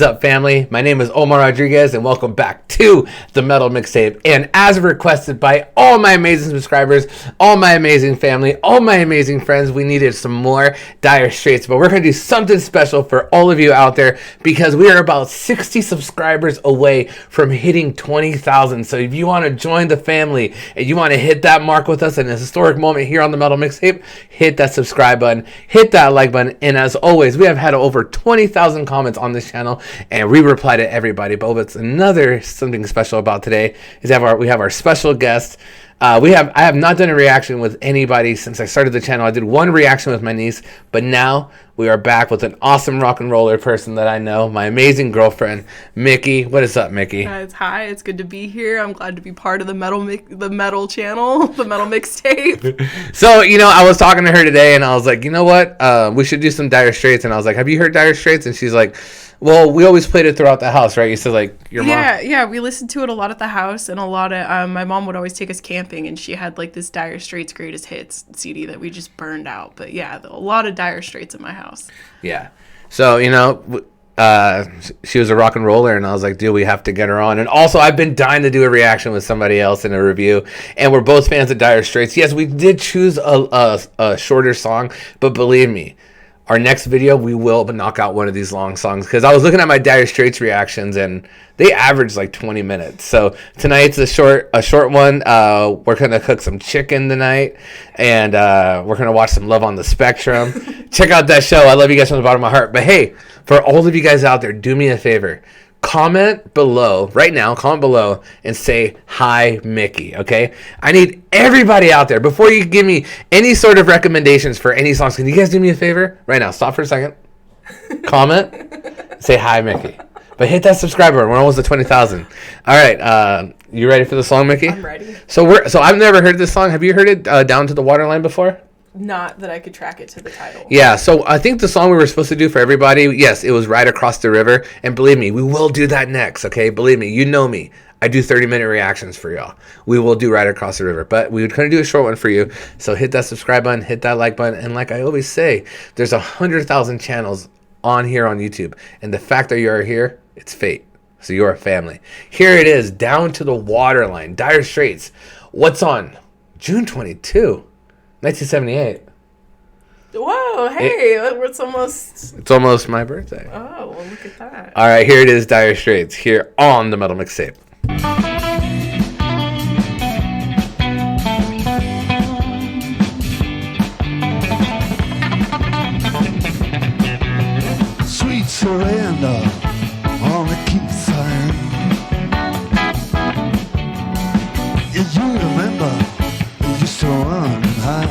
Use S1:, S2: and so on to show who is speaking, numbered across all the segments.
S1: is up, family? My name is Omar Rodriguez, and welcome back to the Metal Mixtape. And as requested by all my amazing subscribers, all my amazing family, all my amazing friends, we needed some more Dire Straits. But we're going to do something special for all of you out there because we are about 60 subscribers away from hitting 20,000. So if you want to join the family and you want to hit that mark with us in a historic moment here on the Metal Mixtape, hit that subscribe button, hit that like button, and as always, we have had over 20,000 comments on this channel, and we reply to everybody. But what's another something special about today is we have our special guest. I have not done a reaction with anybody since I started the channel. I did one reaction with my niece, but now we are back with an awesome rock and roller person that I know, my amazing girlfriend, Mickey. What is up, Mickey?
S2: Guys, hi. It's good to be here. I'm glad to be part of the metal channel, the Metal Mixtape.
S1: So, I was talking to her today, and I was like, you know what? We should do some Dire Straits. And I was like, have you heard Dire Straits? And she's like, well, we always played it throughout the house, right? You said, like, your mom.
S2: Yeah, we listened to it a lot at the house, and a lot of, my mom would always take us camping, and she had, like, this Dire Straits Greatest Hits CD that we just burned out. But, yeah, a lot of Dire Straits in my house.
S1: Yeah. So, she was a rock and roller, and I was like, dude, we have to get her on. And also, I've been dying to do a reaction with somebody else in a review, and we're both fans of Dire Straits. Yes, we did choose a shorter song, but believe me, our next video, we will knock out one of these long songs, because I was looking at my Dire Straits reactions, and they average like 20 minutes. So tonight's a short one. We're going to cook some chicken tonight, and we're going to watch some Love on the Spectrum. Check out that show. I love you guys from the bottom of my heart. But hey, for all of you guys out there, do me a favor. Comment below, right now, comment below and say, hi, Mickey, okay? I need everybody out there, before you give me any sort of recommendations for any songs, can you guys do me a favor? Right now, stop for a second. Comment, say, hi, Mickey. But hit that subscribe button. We're almost at 20,000. All right, you ready for the song, Mickey?
S2: I'm ready.
S1: So I've never heard this song. Have you heard it, Down to the Waterline, before?
S2: Not that I could track it to the title.
S1: Yeah, so I think the song we were supposed to do for everybody, yes, it was Right Across the River. And believe me, we will do that next, okay? Believe me, you know me. I do 30-minute reactions for y'all. We will do Right Across the River. But we would kind of do a short one for you. So hit that subscribe button, hit that like button. And like I always say, there's 100,000 channels on here on YouTube. And the fact that you're here, it's fate. So you're a family. Here it is, Down to the Waterline, Dire Straits. What's on? June 22. 1978.
S2: Whoa, hey, it's
S1: almost my birthday.
S2: Oh, well, look at that.
S1: All right, here it is, Dire Straits, here on the Metal Mixtape.
S3: Sweet surrender on the quayside. Yeah, you remember you used to run and hide.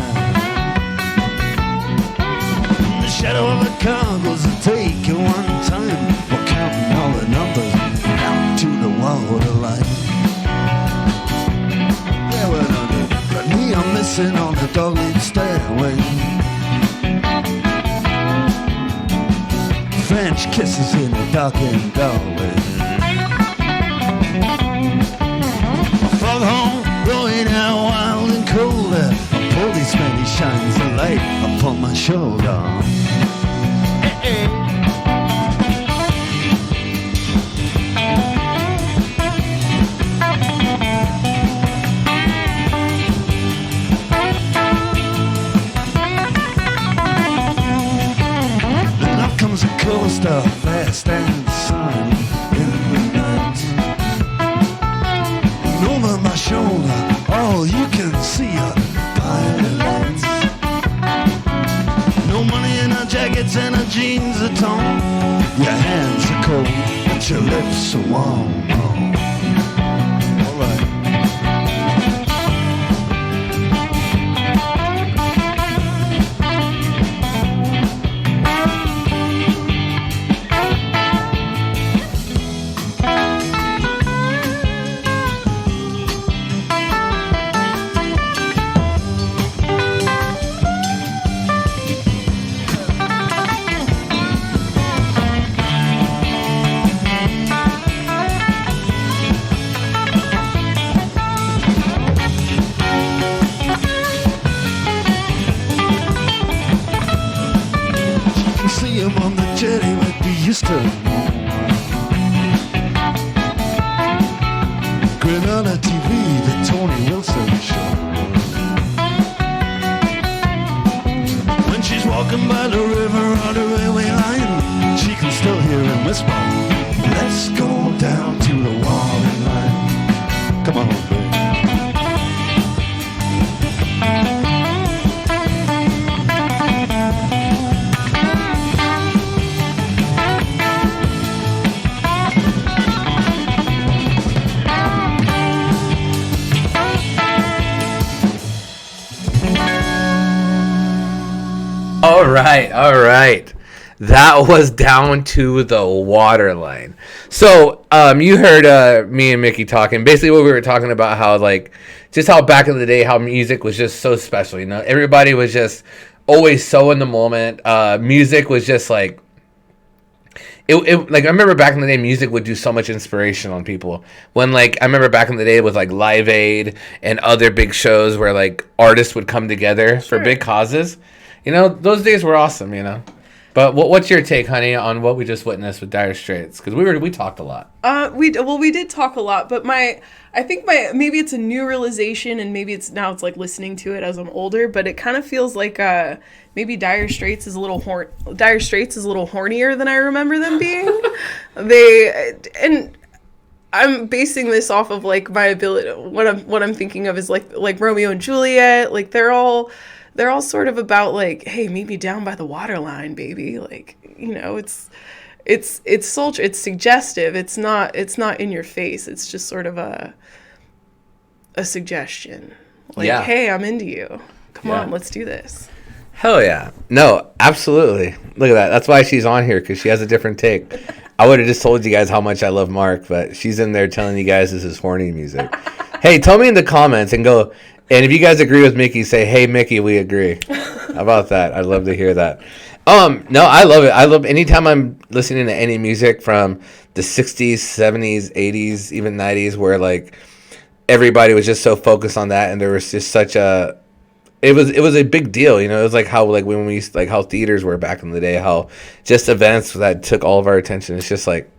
S3: The shadow of a car goes to take you one time. We're counting all the numbers down to the waterline. Yeah, we're under the neon missing on the dog-lit stairway. French kisses in the darkened doorway. Fog home, going out wild and cold. A policeman, he shines a light upon my shoulder. Hey, hey. Comes a coaster, fast and sun in the night. And over my shoulder, all you can see are pilot lights. No money in our jackets and our jeans are torn. Your hands are cold, but your lips are warm. All right. Let's roll. Let's go down to the waterline. Come on, baby.
S1: All right. That was Down to the Waterline. So, you heard me and Mickey talking. Basically, what we were talking about, how like just how back in the day, how music was just so special. You know, everybody was just always so in the moment. Music was just like like I remember back in the day, music would do so much inspiration on people. When like I remember back in the day with like Live Aid and other big shows where like artists would come together for big causes. You know, those days were awesome, you know. But what's your take, honey, on what we just witnessed with Dire Straits? Because we talked a lot.
S2: We did talk a lot, but I think maybe it's a new realization, and maybe it's like listening to it as I'm older. But it kind of feels like maybe Dire Straits is a little hornier than I remember them being. And I'm basing this off of like my ability. What I'm thinking of is like Romeo and Juliet. Like they're all sort of about like, hey, meet me down by the waterline, baby. Like, you know, it's sultry, it's suggestive. It's not in your face. It's just sort of a suggestion. Like, hey, I'm into you. Come on, let's do this.
S1: Hell yeah. No, absolutely. Look at that. That's why she's on here, because she has a different take. I would have just told you guys how much I love Mark, but she's in there telling you guys this is horny music. Hey, tell me in the comments and go. And if you guys agree with Mickey, say, hey, Mickey, we agree. How about that? I'd love to hear that. No, I love it. I love anytime I'm listening to any music from the 60s, 70s, 80s, even 90s, where, like, everybody was just so focused on that, and there was just such a... It was a big deal, you know. It was like how, like, when we used, like, how theaters were back in the day, how just events that took all of our attention. It's just, like...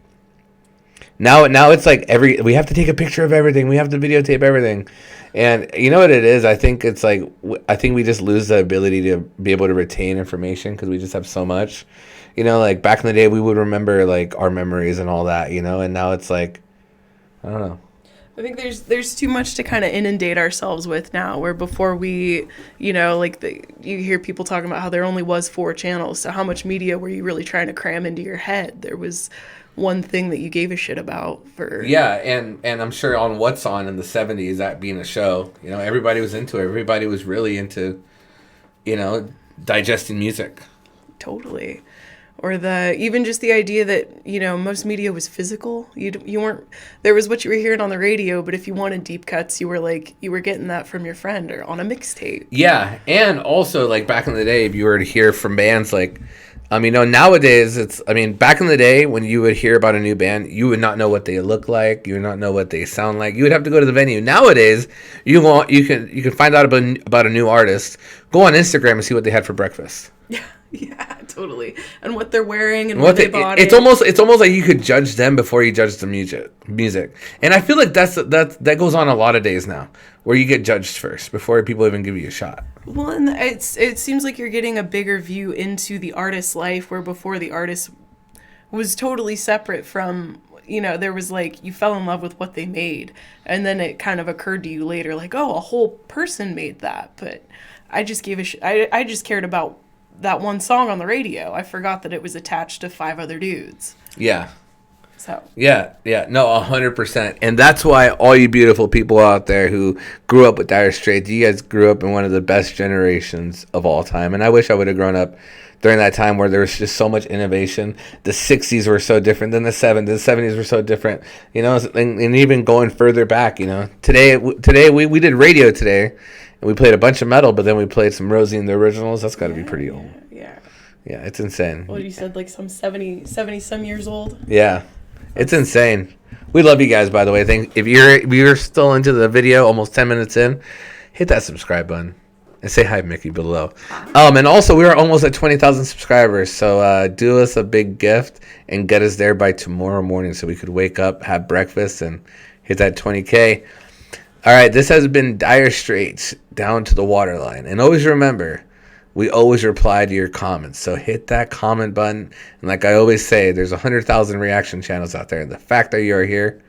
S1: Now it's like we have to take a picture of everything. We have to videotape everything. And you know what it is? I think it's like, I think we just lose the ability to be able to retain information because we just have so much. You know, like back in the day, we would remember like our memories and all that, you know, and now it's like, I don't know.
S2: I think there's too much to kind of inundate ourselves with now, where before we, you know, like you hear people talking about how there only was 4 channels. So how much media were you really trying to cram into your head? There was one thing that you gave a shit about for... Yeah,
S1: and I'm sure on What's On in the 70s, that being a show, you know, everybody was into it. Everybody was really into, you know, digesting music.
S2: Totally. Or even just the idea that, you know, most media was physical. You weren't... There was what you were hearing on the radio, but if you wanted deep cuts, you were getting that from your friend or on a mixtape.
S1: Yeah, and also, like, back in the day, if you were to hear from bands, like... you know, nowadays back in the day when you would hear about a new band, you would not know what they look like. You would not know what they sound like. You would have to go to the venue. Nowadays, you can find out about a new artist. Go on Instagram and see what they had for breakfast.
S2: Yeah, totally. And what they're wearing and what they bought.
S1: It's almost like you could judge them before you judge the music. And I feel like that goes on a lot of days now, where you get judged first before people even give you a shot.
S2: Well, and it seems like you're getting a bigger view into the artist's life, where before the artist was totally separate from, you know, there was like, you fell in love with what they made, and then it kind of occurred to you later, like, oh, a whole person made that, but I just gave I just cared about that one song on the radio. I forgot that it was attached to 5 other dudes.
S1: Yeah.
S2: So.
S1: Yeah, no, 100%. And that's why all you beautiful people out there who grew up with Dire Straits, you guys grew up in one of the best generations of all time. And I wish I would have grown up during that time where there was just so much innovation. The 60s were so different than the 70s. The 70s were so different, you know, and even going further back, you know. Today we did radio today, and we played a bunch of metal, but then we played some Rosie and the Originals. That's got to be pretty old. Yeah, it's insane.
S2: What you said, like some 70 some years old?
S1: Yeah. It's insane. We love you guys, by the way. If you're still into the video, almost 10 minutes in, hit that subscribe button and say hi, Mickey, below. And also, we are almost at 20,000 subscribers, so do us a big gift and get us there by tomorrow morning so we could wake up, have breakfast, and hit that 20K. All right, this has been Dire Straits, Down to the Waterline. And always remember, we always reply to your comments. So hit that comment button. And like I always say, there's 100,000 reaction channels out there. And the fact that you are here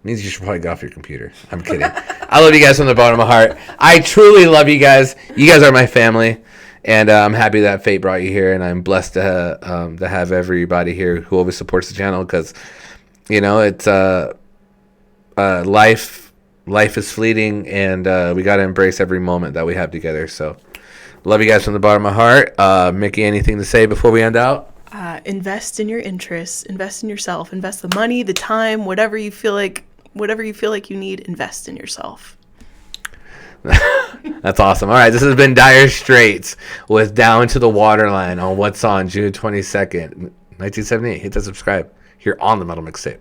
S1: means you should probably get off your computer. I'm kidding. I love you guys from the bottom of my heart. I truly love you guys. You guys are my family. And I'm happy that fate brought you here. And I'm blessed to have everybody here who always supports the channel. Because, you know, it's life is fleeting. And we got to embrace every moment that we have together. So love you guys from the bottom of my heart. Mickey, anything to say before we end out?
S2: Invest in your interests. Invest in yourself. Invest the money, the time, whatever you feel like you need. Invest in yourself.
S1: That's awesome. All right, this has been Dire Straits with Down to the Waterline on What's On June 22nd, 1978. Hit that subscribe here on the Metal Mixtape.